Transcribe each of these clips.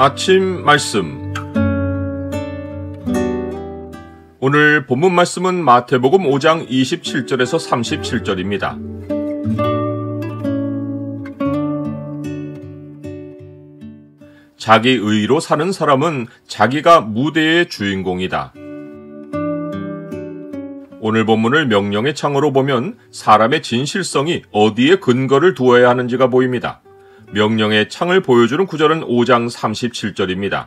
아침 말씀. 오늘 본문 말씀은 마태복음 5장 27절에서 37절입니다. 자기 의로 사는 사람은 자기가 무대의 주인공이다. 오늘 본문을 명령의 창으로 보면 사람의 진실성이 어디에 근거를 두어야 하는지가 보입니다. 명령의 창을 보여주는 구절은 5장 37절입니다.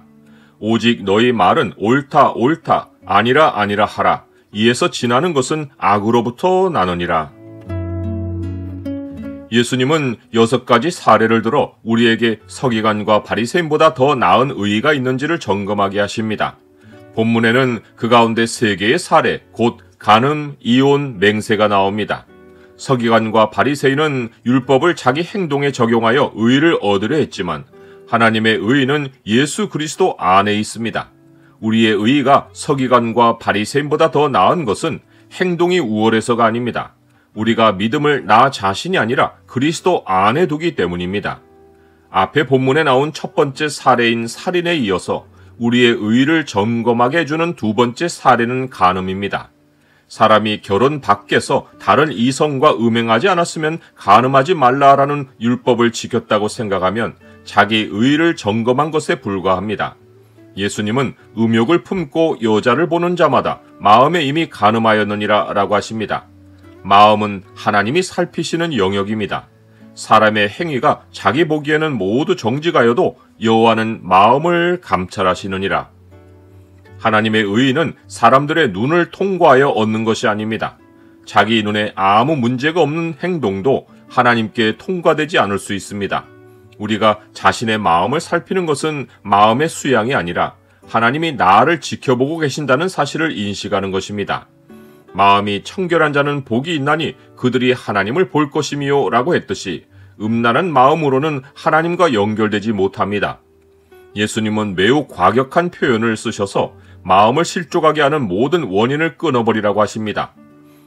오직 너희 말은 옳다 옳다 아니라 아니라 하라. 이에서 지나는 것은 악으로부터 나느니라. 예수님은 6가지 사례를 들어 우리에게 서기관과 바리새인보다 더 나은 의의가 있는지를 점검하게 하십니다. 본문에는 그 가운데 3개의 사례, 곧 간음, 이혼, 맹세가 나옵니다. 서기관과 바리새인은 율법을 자기 행동에 적용하여 의를 얻으려 했지만 하나님의 의는 예수 그리스도 안에 있습니다. 우리의 의가 서기관과 바리새인보다 더 나은 것은 행동이 우월해서가 아닙니다. 우리가 믿음을 나 자신이 아니라 그리스도 안에 두기 때문입니다. 앞에 본문에 나온 첫 번째 사례인 살인에 이어서 우리의 의를 점검하게 해주는 두 번째 사례는 간음입니다. 사람이 결혼 밖에서 다른 이성과 음행하지 않았으면 간음하지 말라라는 율법을 지켰다고 생각하면 자기 의를 점검한 것에 불과합니다. 예수님은 음욕을 품고 여자를 보는 자마다 마음에 이미 간음하였느니라 라고 하십니다. 마음은 하나님이 살피시는 영역입니다. 사람의 행위가 자기 보기에는 모두 정직하여도 여호와는 마음을 감찰하시느니라. 하나님의 의의는 사람들의 눈을 통과하여 얻는 것이 아닙니다. 자기 눈에 아무 문제가 없는 행동도 하나님께 통과되지 않을 수 있습니다. 우리가 자신의 마음을 살피는 것은 마음의 수양이 아니라 하나님이 나를 지켜보고 계신다는 사실을 인식하는 것입니다. 마음이 청결한 자는 복이 있나니 그들이 하나님을 볼 것이미요 라고 했듯이 음란한 마음으로는 하나님과 연결되지 못합니다. 예수님은 매우 과격한 표현을 쓰셔서 마음을 실족하게 하는 모든 원인을 끊어버리라고 하십니다.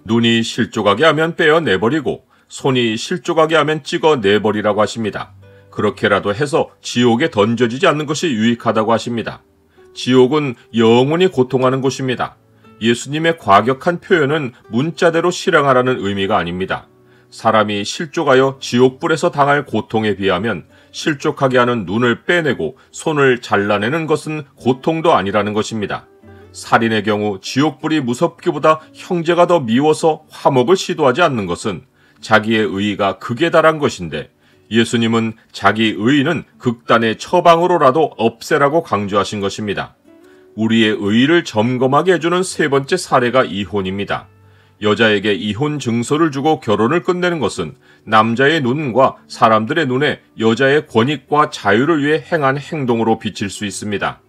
눈이 실족하게 하면 떼어내버리고 손이 실족하게 하면 찍어내버리라고 하십니다. 그렇게라도 해서 지옥에 던져지지 않는 것이 유익하다고 하십니다. 지옥은 영원히 고통하는 곳입니다. 예수님의 과격한 표현은 문자대로 실행하라는 의미가 아닙니다. 사람이 실족하여 지옥불에서 당할 고통에 비하면 실족하게 하는 눈을 빼내고 손을 잘라내는 것은 고통도 아니라는 것입니다. 살인의 경우 지옥불이 무섭기보다 형제가 더 미워서 화목을 시도하지 않는 것은 자기의 의의가 극에 달한 것인데 예수님은 자기 의의는 극단의 처방으로라도 없애라고 강조하신 것입니다. 우리의 의의를 점검하게 해주는 세 번째 사례가 이혼입니다. 여자에게 이혼 증서를 주고 결혼을 끝내는 것은 남자의 눈과 사람들의 눈에 여자의 권익과 자유를 위해 행한 행동으로 비칠 수 있습니다.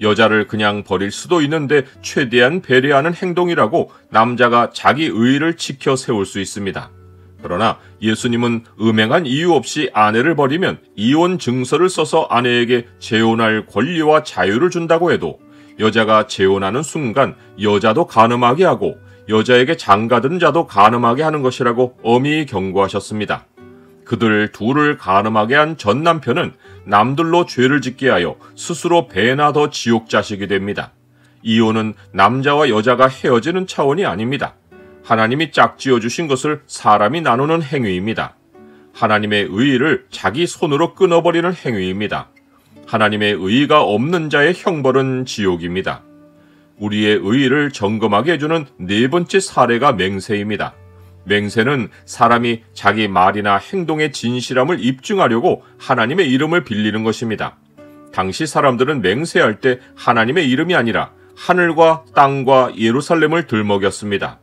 여자를 그냥 버릴 수도 있는데 최대한 배려하는 행동이라고 남자가 자기 의의를 지켜 세울 수 있습니다. 그러나 예수님은 음행한 이유 없이 아내를 버리면 이혼 증서를 써서 아내에게 재혼할 권리와 자유를 준다고 해도 여자가 재혼하는 순간 여자도 간음하게 하고 여자에게 장가든 자도 간음하게 하는 것이라고 엄히 경고하셨습니다. 그들 둘을 간음하게 한 전 남편은 남들로 죄를 짓게 하여 스스로 배나 더 지옥 자식이 됩니다. 이혼은 남자와 여자가 헤어지는 차원이 아닙니다. 하나님이 짝지어 주신 것을 사람이 나누는 행위입니다. 하나님의 의의를 자기 손으로 끊어버리는 행위입니다. 하나님의 의의가 없는 자의 형벌은 지옥입니다. 우리의 의의를 점검하게 해주는 네 번째 사례가 맹세입니다. 맹세는 사람이 자기 말이나 행동의 진실함을 입증하려고 하나님의 이름을 빌리는 것입니다. 당시 사람들은 맹세할 때 하나님의 이름이 아니라 하늘과 땅과 예루살렘을 들먹였습니다.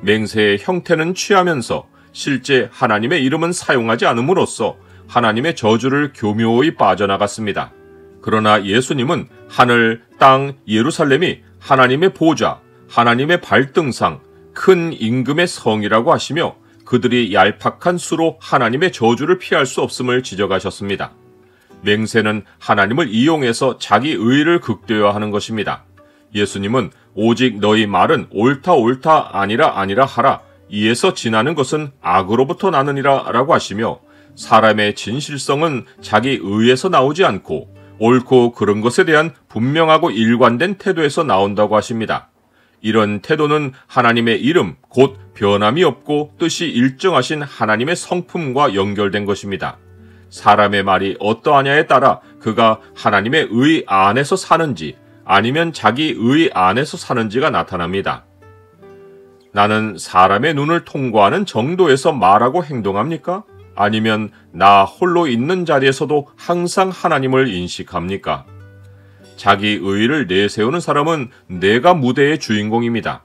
맹세의 형태는 취하면서 실제 하나님의 이름은 사용하지 않음으로써 하나님의 저주를 교묘히 빠져나갔습니다. 그러나 예수님은 하늘, 땅, 예루살렘이 하나님의 보좌, 하나님의 발등상, 큰 임금의 성이라고 하시며 그들이 얄팍한 수로 하나님의 저주를 피할 수 없음을 지적하셨습니다. 맹세는 하나님을 이용해서 자기 의의를 극대화하는 것입니다. 예수님은 오직 너희 말은 옳다 옳다 아니라 아니라 하라. 이에서 지나는 것은 악으로부터 나느니라 라고 하시며 사람의 진실성은 자기 의에서 나오지 않고 옳고 그른 것에 대한 분명하고 일관된 태도에서 나온다고 하십니다. 이런 태도는 하나님의 이름, 곧 변함이 없고 뜻이 일정하신 하나님의 성품과 연결된 것입니다. 사람의 말이 어떠하냐에 따라 그가 하나님의 의 안에서 사는지 아니면 자기 의 안에서 사는지가 나타납니다. 나는 사람의 눈을 통과하는 정도에서 말하고 행동합니까? 아니면 나 홀로 있는 자리에서도 항상 하나님을 인식합니까? 자기 의의를 내세우는 사람은 내가 무대의 주인공입니다.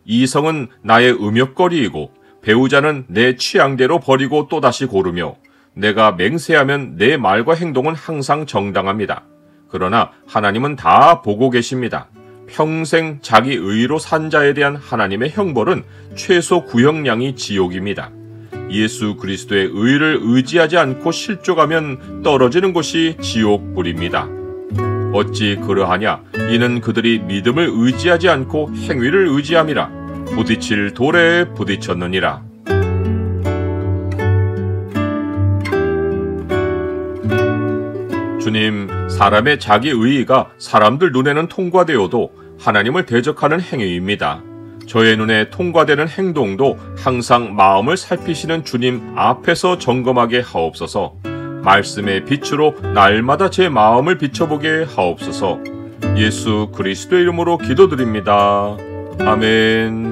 이성은 나의 음욕거리이고 배우자는 내 취향대로 버리고 또다시 고르며 내가 맹세하면 내 말과 행동은 항상 정당합니다. 그러나 하나님은 다 보고 계십니다. 평생 자기 의의로 산 자에 대한 하나님의 형벌은 최소 구형량이 지옥입니다. 예수 그리스도의 의의를 의지하지 않고 실족하면 떨어지는 곳이 지옥불입니다. 어찌 그러하냐? 이는 그들이 믿음을 의지하지 않고 행위를 의지함이라. 부딪힐 돌에 부딪혔느니라. 주님, 사람의 자기 의의가 사람들 눈에는 통과되어도 하나님을 대적하는 행위입니다. 저의 눈에 통과되는 행동도 항상 마음을 살피시는 주님 앞에서 점검하게 하옵소서. 말씀의 빛으로 날마다 제 마음을 비춰보게 하옵소서. 예수 그리스도의 이름으로 기도드립니다. 아멘.